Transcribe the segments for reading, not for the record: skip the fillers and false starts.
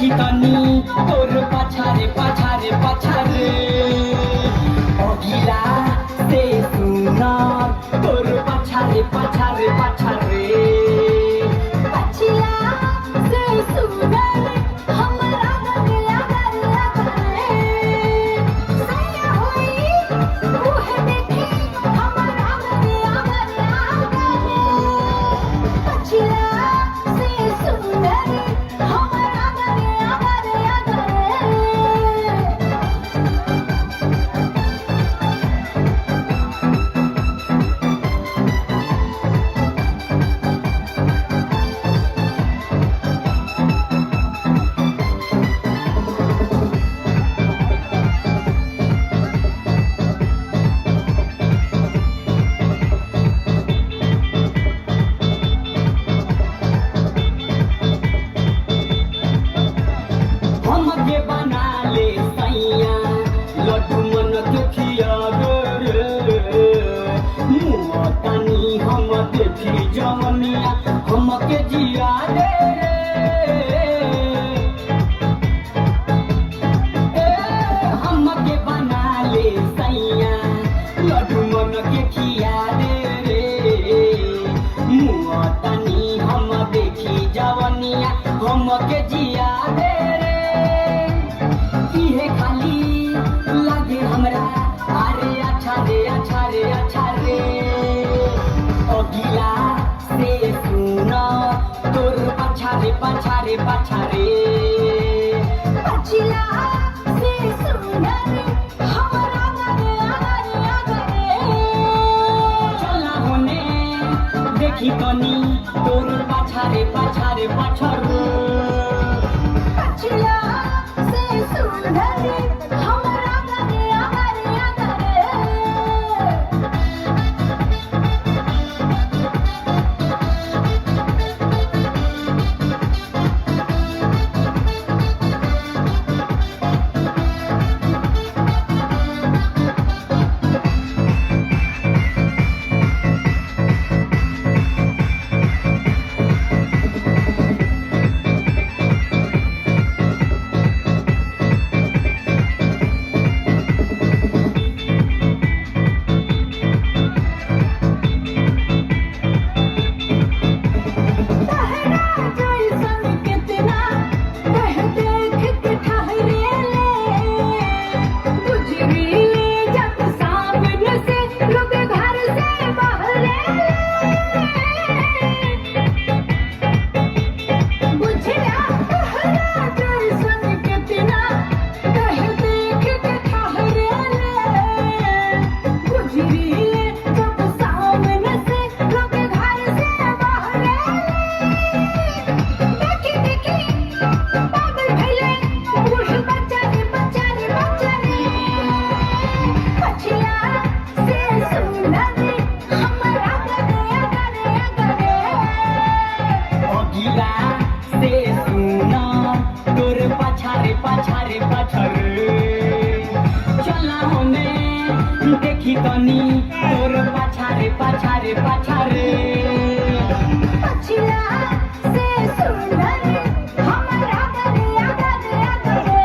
देखी तनी तोर पछारे पछारे पछारे अगिला से सुना तोर पछारे पछारे पछारे पछिला से सुना हमरा गया गया करे सैया होई उहे देखी हमरा गया गया करे पछिला से सुना हमरा गया गया करे हमके बना ले सैया लड्डू मन के खिया रे मुआ तनी हम देखी जवनिया हमके जिया दे हमके बना ले सैया लड्डू मन के खिया दे मुआ तनी हम देखी जवनिया हमके जिया दे इहे खाली लागे हमरा अरे अच्छा रे अच्छा रे अच्छा रे अगिला से सुना तोर पछारे पछारे पछारे पछिला से सुना हमरा गया गया करे चला होने देखी तनी तोर पछारे पछारे पछारे पछिला से सुना हमरा गया गया करे तहरा जैसन कितना कह देख के ठहरे ले गुजरी ले जब सामने से लोग घर से बहरे बुझला तहरा जैसन कितना कह देख के ठहरे ले गुजरी ले जब सामने से लोग घर से बहरे देखी देखी पागल भइले बूढ़ बच्चा रे बच्चा रे बच्चा रे पछिला से सुना रे हमरा गया गया करे अगिला से सुना तोर पछारे पछारे पछारे चला होने देखी तनी तोर पछारे पछारे पछारे पछिला से सुना रे हमरा गया गया करे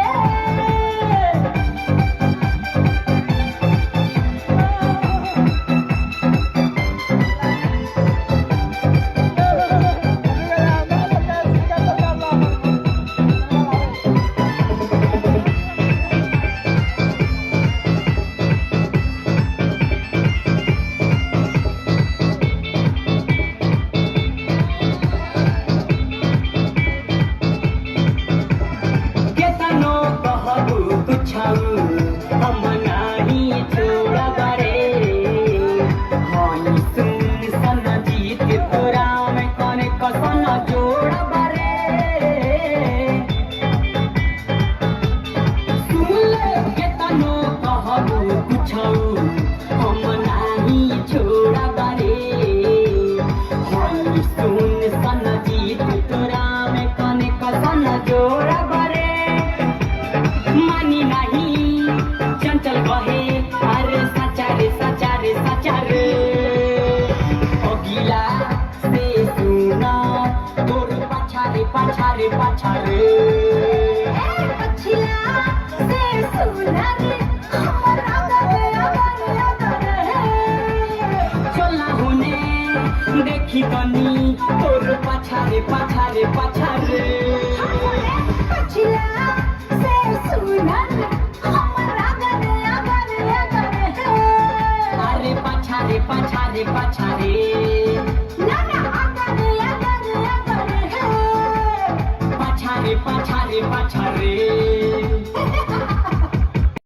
केतनो कहबू कुछऊ हम नाही छोड़ब रे हई सुन सन जीत तोरा में कने कसन जोड़ब रे सुन ले केतनो कहबू कुछऊ हम नाही छोड़ब रे हई सुन सन जीत तोरा में कने कसन जोड़ब रे मानी नहीं चंचल कहे अरे सचा रे सचा रे सचा रे अगिला से सुना तोर पछारे पछारे पछारे सुना रे हमारा गले अगरे अगरे चला होने देखी तनी तोर पाछारे पाछारे पाछारे पछिला से सुना रे हमारा गले अगरे अगरे अरे पाछारे पाछारे पाछारे